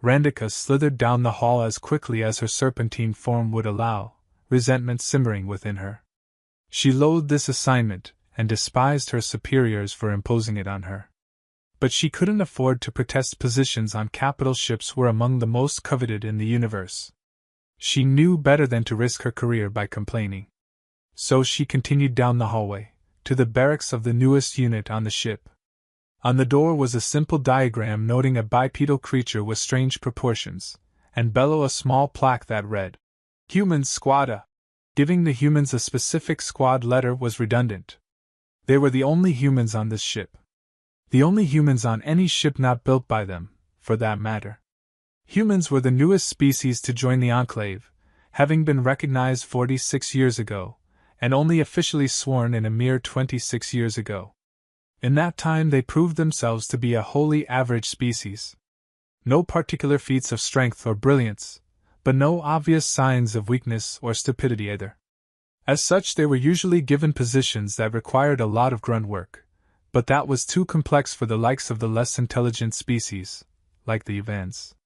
Randika slithered down the hall as quickly as her serpentine form would allow, resentment simmering within her. She loathed this assignment, and despised her superiors for imposing it on her. But she couldn't afford to protest. Positions on capital ships were among the most coveted in the universe. She knew better than to risk her career by complaining. So she continued down the hallway, to the barracks of the newest unit on the ship. On the door was a simple diagram noting a bipedal creature with strange proportions, and below a small plaque that read, Humans Squad. Giving the humans a specific squad letter was redundant. They were the only humans on this ship. The only humans on any ship not built by them, for that matter. Humans were the newest species to join the Enclave, having been recognized 46 years ago, and only officially sworn in a mere 26 years ago. In that time they proved themselves to be a wholly average species. No particular feats of strength or brilliance, but no obvious signs of weakness or stupidity either. As such, they were usually given positions that required a lot of grunt work, but that was too complex for the likes of the less intelligent species, like the Evans.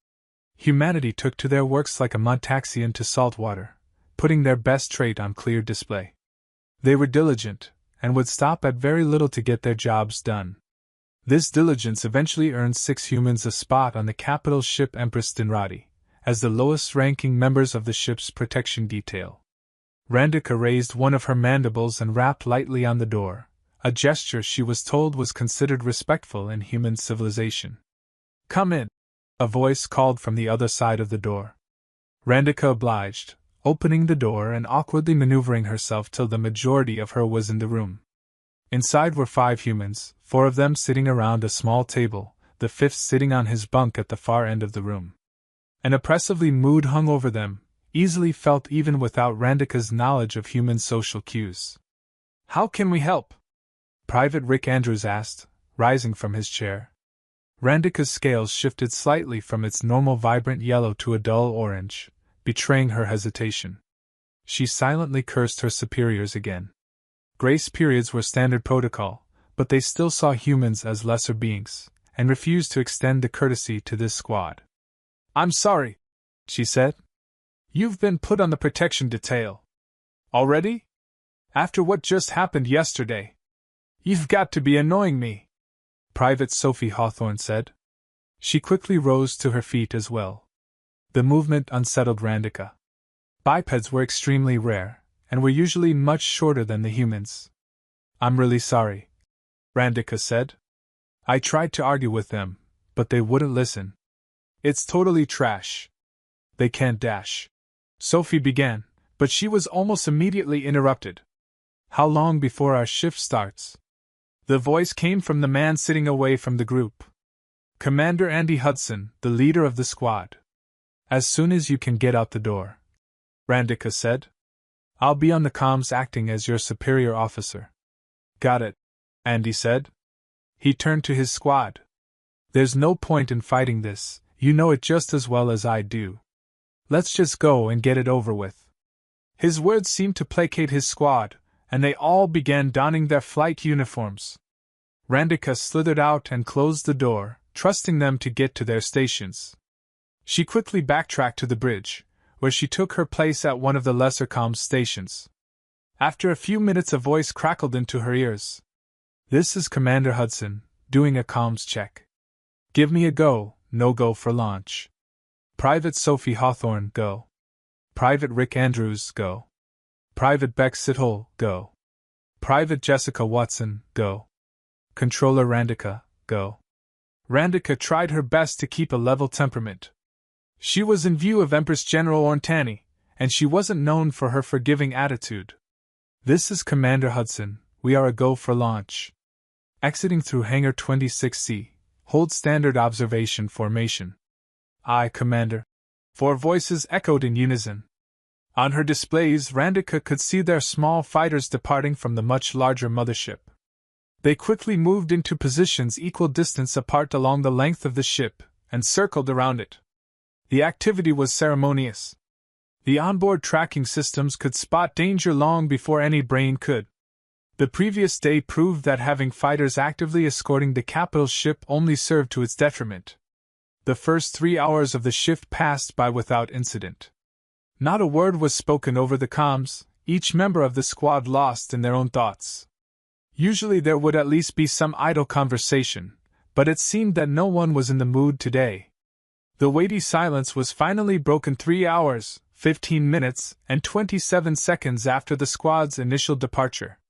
Humanity took to their works like a Montaxian to salt water, putting their best trait on clear display. They were diligent, and would stop at very little to get their jobs done. This diligence eventually earned 6 humans a spot on the capital ship Empress Dinrati, as the lowest-ranking members of the ship's protection detail. Randika raised one of her mandibles and rapped lightly on the door, a gesture she was told was considered respectful in human civilization. "Come in," a voice called from the other side of the door. Randika obliged, opening the door and awkwardly maneuvering herself till the majority of her was in the room. Inside were 5 humans, 4 of them sitting around a small table, the 5th sitting on his bunk at the far end of the room. An oppressively mood hung over them, easily felt even without Randika's knowledge of human social cues. "How can we help?" Private Rick Andrews asked, rising from his chair. Randika's scales shifted slightly from its normal vibrant yellow to a dull orange, betraying her hesitation. She silently cursed her superiors again. Grace periods were standard protocol, but they still saw humans as lesser beings, and refused to extend the courtesy to this squad. "I'm sorry," she said. "You've been put on the protection detail. Already? After what just happened yesterday? You've got to be annoying me," Private Sophie Hawthorne said. She quickly rose to her feet as well. The movement unsettled Randika. Bipeds were extremely rare, and were usually much shorter than the humans. "I'm really sorry," Randika said. "I tried to argue with them, but they wouldn't listen. It's totally trash. They can't dash," Sophie began, but she was almost immediately interrupted. "How long before our shift starts?" The voice came from the man sitting away from the group. "Commander Andy Hudson, the leader of the squad." "As soon as you can get out the door," Randika said. "I'll be on the comms acting as your superior officer." "Got it," Andy said. He turned to his squad. "There's no point in fighting this, you know it just as well as I do. Let's just go and get it over with." His words seemed to placate his squad, and they all began donning their flight uniforms. Randika slithered out and closed the door, trusting them to get to their stations. She quickly backtracked to the bridge, where she took her place at one of the lesser comms stations. After a few minutes, a voice crackled into her ears. "This is Commander Hudson, doing a comms check. Give me a go, no-go for launch. Private Sophie Hawthorne, go. Private Rick Andrews, go. Private Beck Sithole, go. Private Jessica Watson, go. Controller Randika, go." Randika tried her best to keep a level temperament. She was in view of Empress General Orntani, and she wasn't known for her forgiving attitude. "This is Commander Hudson, we are a go for launch. Exiting through Hangar 26C, hold standard observation formation." "Aye, Commander." 4 voices echoed in unison. On her displays, Randika could see their small fighters departing from the much larger mothership. They quickly moved into positions equal distance apart along the length of the ship, and circled around it. The activity was ceremonious. The onboard tracking systems could spot danger long before any brain could. The previous day proved that having fighters actively escorting the capital ship only served to its detriment. The first 3 hours of the shift passed by without incident. Not a word was spoken over the comms, each member of the squad lost in their own thoughts. Usually there would at least be some idle conversation, but it seemed that no one was in the mood today. The weighty silence was finally broken 3 hours, 15 minutes, and 27 seconds after the squad's initial departure.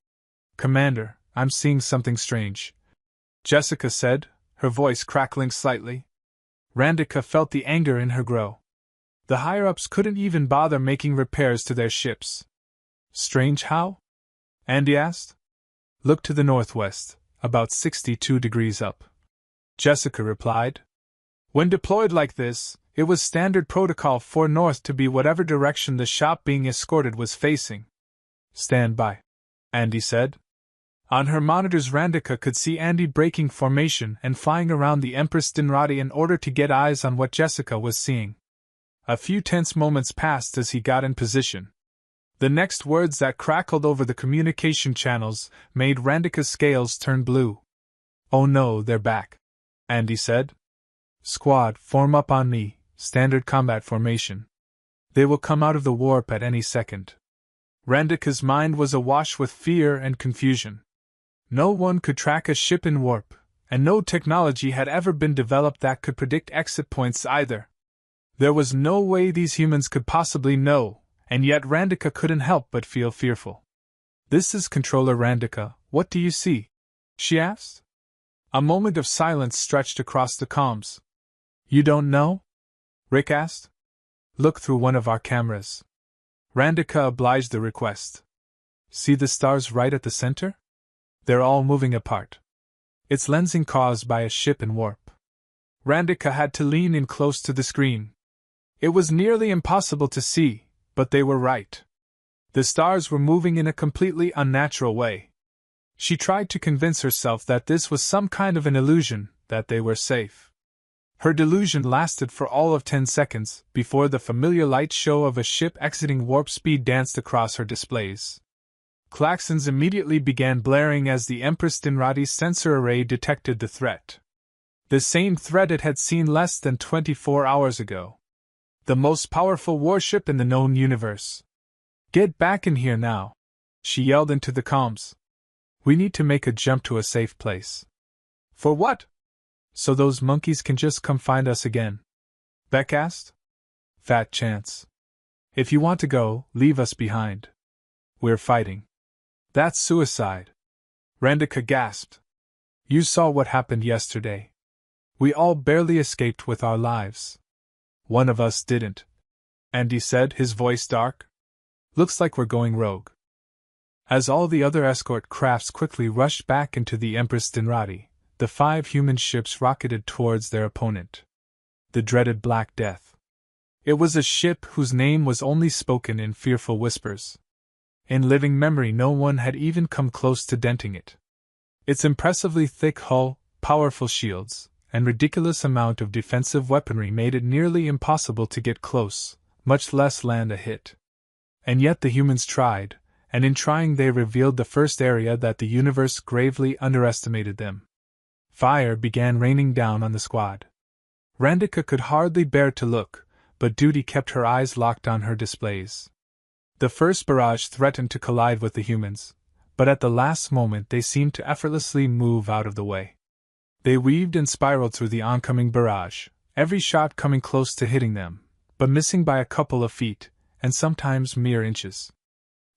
"Commander, I'm seeing something strange," Jessica said, her voice crackling slightly. Randika felt the anger in her grow. The higher-ups couldn't even bother making repairs to their ships. "Strange how?" Andy asked. "Look to the northwest, about 62 degrees up," Jessica replied. "When deployed like this, it was standard protocol for north to be whatever direction the ship being escorted was facing." "Stand by," Andy said. On her monitors, Randika could see Andy breaking formation and flying around the Empress Dinrati in order to get eyes on what Jessica was seeing. A few tense moments passed as he got in position. The next words that crackled over the communication channels made Randika's scales turn blue. "Oh no, they're back," Andy said. "Squad, form up on me, standard combat formation. They will come out of the warp at any second." Randika's mind was awash with fear and confusion. No one could track a ship in warp, and no technology had ever been developed that could predict exit points either. There was no way these humans could possibly know, and yet Randika couldn't help but feel fearful. "This is Controller Randika, what do you see?" she asked. A moment of silence stretched across the comms. "You don't know?" Rick asked. "Look through one of our cameras." Randika obliged the request. "See the stars right at the center? They're all moving apart. It's lensing caused by a ship in warp." Randika had to lean in close to the screen. It was nearly impossible to see, but they were right. The stars were moving in a completely unnatural way. She tried to convince herself that this was some kind of an illusion, that they were safe. Her delusion lasted for all of 10 seconds, before the familiar light show of a ship exiting warp speed danced across her displays. Klaxons immediately began blaring as the Empress Dinrati's sensor array detected the threat. The same threat it had seen less than 24 hours ago. The most powerful warship in the known universe. "Get back in here now," she yelled into the comms. "We need to make a jump to a safe place." "For what?" "So those monkeys can just come find us again," Beck asked. "Fat chance. If you want to go, leave us behind. We're fighting." "That's suicide," Randika gasped. "You saw what happened yesterday. We all barely escaped with our lives." "One of us didn't," Andy said, his voice dark. "Looks like we're going rogue." As all the other escort crafts quickly rushed back into the Empress Dinrati, the 5 human ships rocketed towards their opponent. The dreaded Black Death. It was a ship whose name was only spoken in fearful whispers. In living memory, no one had even come close to denting it. Its impressively thick hull, powerful shields, and ridiculous amount of defensive weaponry made it nearly impossible to get close, much less land a hit. And yet the humans tried, and in trying they revealed the first area that the universe gravely underestimated them. Fire began raining down on the squad. Randika could hardly bear to look, but duty kept her eyes locked on her displays. The first barrage threatened to collide with the humans, but at the last moment they seemed to effortlessly move out of the way. They weaved and spiraled through the oncoming barrage, every shot coming close to hitting them, but missing by a couple of feet, and sometimes mere inches.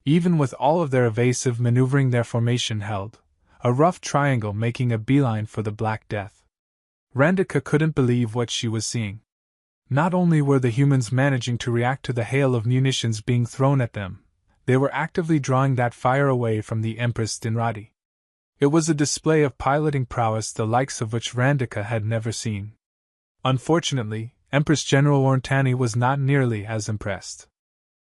Even with all of their evasive maneuvering, their formation held, a rough triangle making a beeline for the Black Death. Randika couldn't believe what she was seeing. Not only were the humans managing to react to the hail of munitions being thrown at them, they were actively drawing that fire away from the Empress Dinrati. It was a display of piloting prowess the likes of which Randika had never seen. Unfortunately, Empress General Orntani was not nearly as impressed.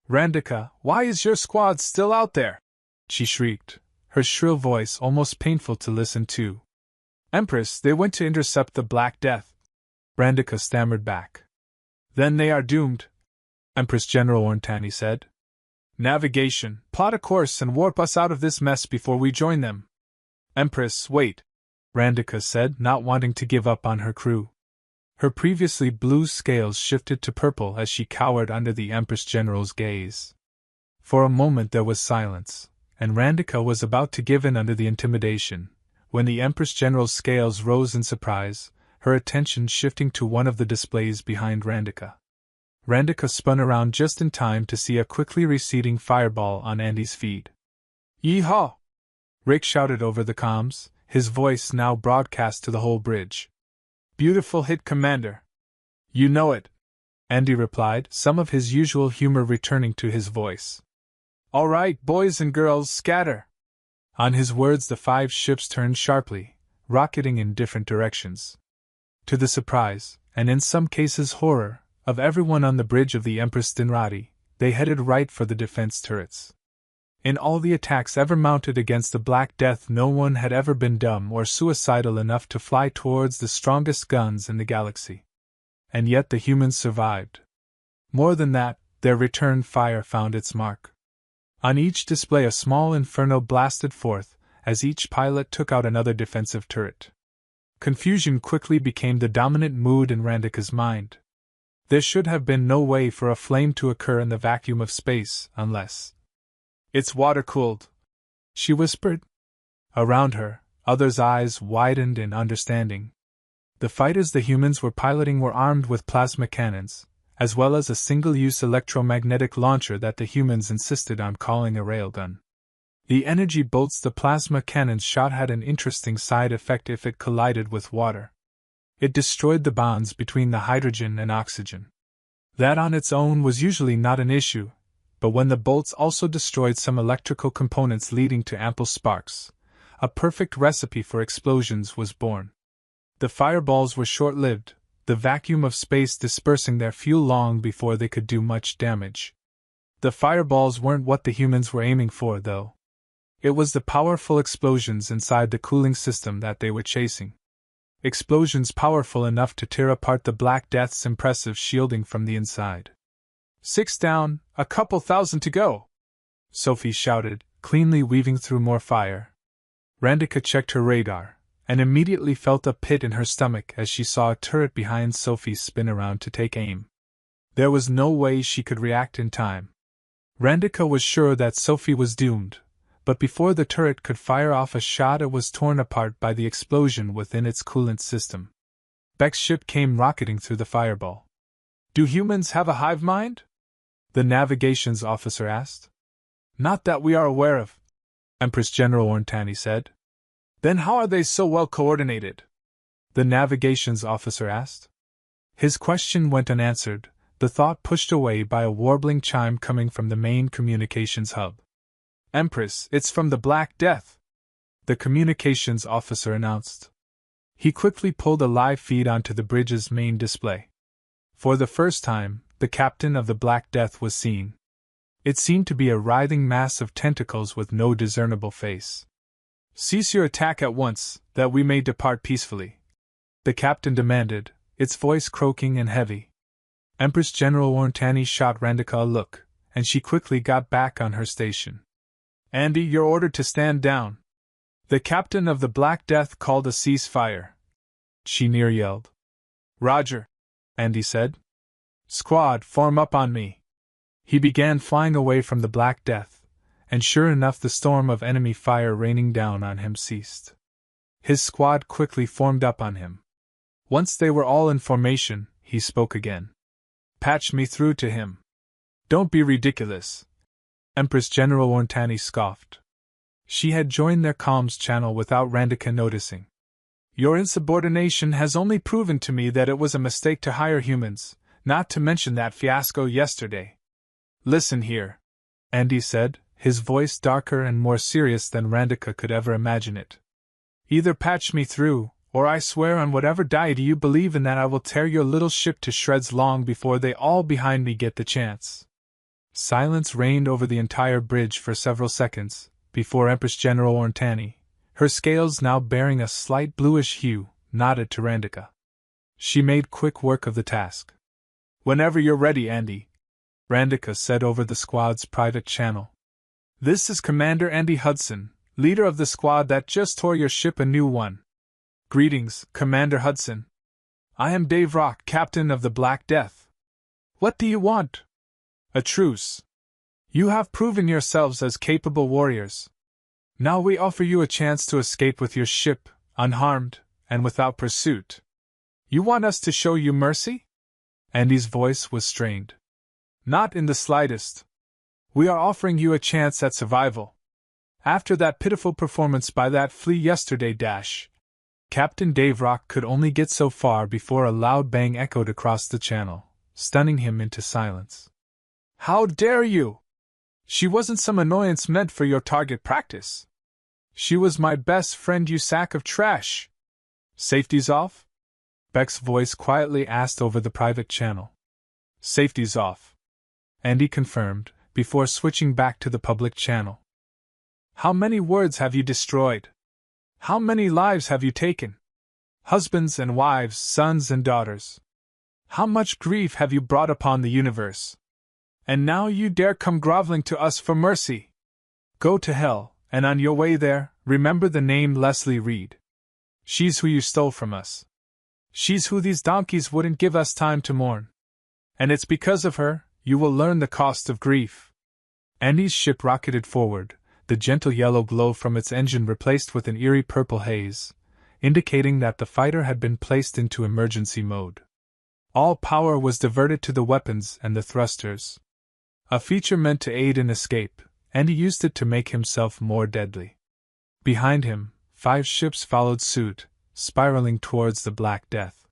"Randika, why is your squad still out there?" she shrieked, her shrill voice almost painful to listen to. "Empress, they went to intercept the Black Death," Randika stammered back. "Then they are doomed," Empress General Orntani said. "Navigation, plot a course and warp us out of this mess before we join them." "Empress, wait," Randika said, not wanting to give up on her crew. Her previously blue scales shifted to purple as she cowered under the Empress General's gaze. For a moment there was silence, and Randika was about to give in under the intimidation, when the Empress General's scales rose in surprise, her attention shifting to one of the displays behind Randika. Randika spun around just in time to see a quickly receding fireball on Andy's feed. "Yee-haw!" Rick shouted over the comms, his voice now broadcast to the whole bridge. "Beautiful hit, Commander." "You know it," Andy replied, some of his usual humor returning to his voice. "All right, boys and girls, scatter!" On his words, the 5 ships turned sharply, rocketing in different directions. To the surprise, and in some cases horror, of everyone on the bridge of the Empress Dinrati, they headed right for the defense turrets. In all the attacks ever mounted against the Black Death, no one had ever been dumb or suicidal enough to fly towards the strongest guns in the galaxy. And yet the humans survived. More than that, their return fire found its mark. On each display a small inferno blasted forth, as each pilot took out another defensive turret. Confusion quickly became the dominant mood in Randika's mind. There should have been no way for a flame to occur in the vacuum of space, unless... "It's water-cooled," she whispered. Around her, others' eyes widened in understanding. The fighters the humans were piloting were armed with plasma cannons, as well as a single-use electromagnetic launcher that the humans insisted on calling a railgun. The energy bolts the plasma cannons shot had an interesting side effect if it collided with water. It destroyed the bonds between the hydrogen and oxygen. That on its own was usually not an issue, but when the bolts also destroyed some electrical components leading to ample sparks, a perfect recipe for explosions was born. The fireballs were short-lived, the vacuum of space dispersing their fuel long before they could do much damage. The fireballs weren't what the humans were aiming for, though. It was the powerful explosions inside the cooling system that they were chasing. Explosions powerful enough to tear apart the Black Death's impressive shielding from the inside. 6 down, a couple thousand to go, Sophie shouted, cleanly weaving through more fire. Randika checked her radar, and immediately felt a pit in her stomach as she saw a turret behind Sophie spin around to take aim. There was no way she could react in time. Randika was sure that Sophie was doomed, but before the turret could fire off a shot it was torn apart by the explosion within its coolant system. Beck's ship came rocketing through the fireball. "Do humans have a hive mind?" the navigations officer asked. "Not that we are aware of," Empress General Orntani said. "Then how are they so well coordinated?" the navigations officer asked. His question went unanswered, the thought pushed away by a warbling chime coming from the main communications hub. "Empress, it's from the Black Death," the communications officer announced. He quickly pulled a live feed onto the bridge's main display. For the first time, the captain of the Black Death was seen. It seemed to be a writhing mass of tentacles with no discernible face. "Cease your attack at once, that we may depart peacefully," the captain demanded, its voice croaking and heavy. Empress General Orntani shot Randika a look, and she quickly got back on her station. "Andy, you're ordered to stand down." The captain of the Black Death called a ceasefire. She near yelled. "Roger," Andy said. "Squad, form up on me." He began flying away from the Black Death, and sure enough the storm of enemy fire raining down on him ceased. His squad quickly formed up on him. Once they were all in formation, he spoke again. "Patch me through to him." "Don't be ridiculous," Empress General Orntani scoffed. She had joined their comms channel without Randika noticing. "Your insubordination has only proven to me that it was a mistake to hire humans, not to mention that fiasco yesterday." "Listen here," Andy said, his voice darker and more serious than Randika could ever imagine it. "Either patch me through, or I swear on whatever deity you believe in that I will tear your little ship to shreds long before they all behind me get the chance." Silence reigned over the entire bridge for several seconds, before Empress General Orntani, her scales now bearing a slight bluish hue, nodded to Randika. She made quick work of the task. "Whenever you're ready, Andy," Randika said over the squad's private channel. "This is Commander Andy Hudson, leader of the squad that just tore your ship a new one." "Greetings, Commander Hudson," I am Dave Rock, captain of the Black Death. What do you want? A truce. You have proven yourselves as capable warriors. Now we offer you a chance to escape with your ship, unharmed, and without pursuit. You want us to show you mercy? Andy's voice was strained. Not in the slightest. We are offering you a chance at survival. After that pitiful performance by that flea yesterday, Captain Dave Rock could only get so far before a loud bang echoed across the channel, stunning him into silence. How dare you! She wasn't some annoyance meant for your target practice. She was my best friend, you sack of trash. Safety's off? Beck's voice quietly asked over the private channel. Safety's off, Andy confirmed, before switching back to the public channel. How many worlds have you destroyed? How many lives have you taken? Husbands and wives, sons and daughters. How much grief have you brought upon the universe? And now you dare come groveling to us for mercy? Go to hell, and on your way there, remember the name Leslie Reed. She's who you stole from us. She's who these donkeys wouldn't give us time to mourn. And it's because of her, you will learn the cost of grief. Andy's ship rocketed forward, the gentle yellow glow from its engine replaced with an eerie purple haze, indicating that the fighter had been placed into emergency mode. All power was diverted to the weapons and the thrusters. A feature meant to aid in escape, and he used it to make himself more deadly. Behind him, 5 ships followed suit, spiraling towards the Black Death.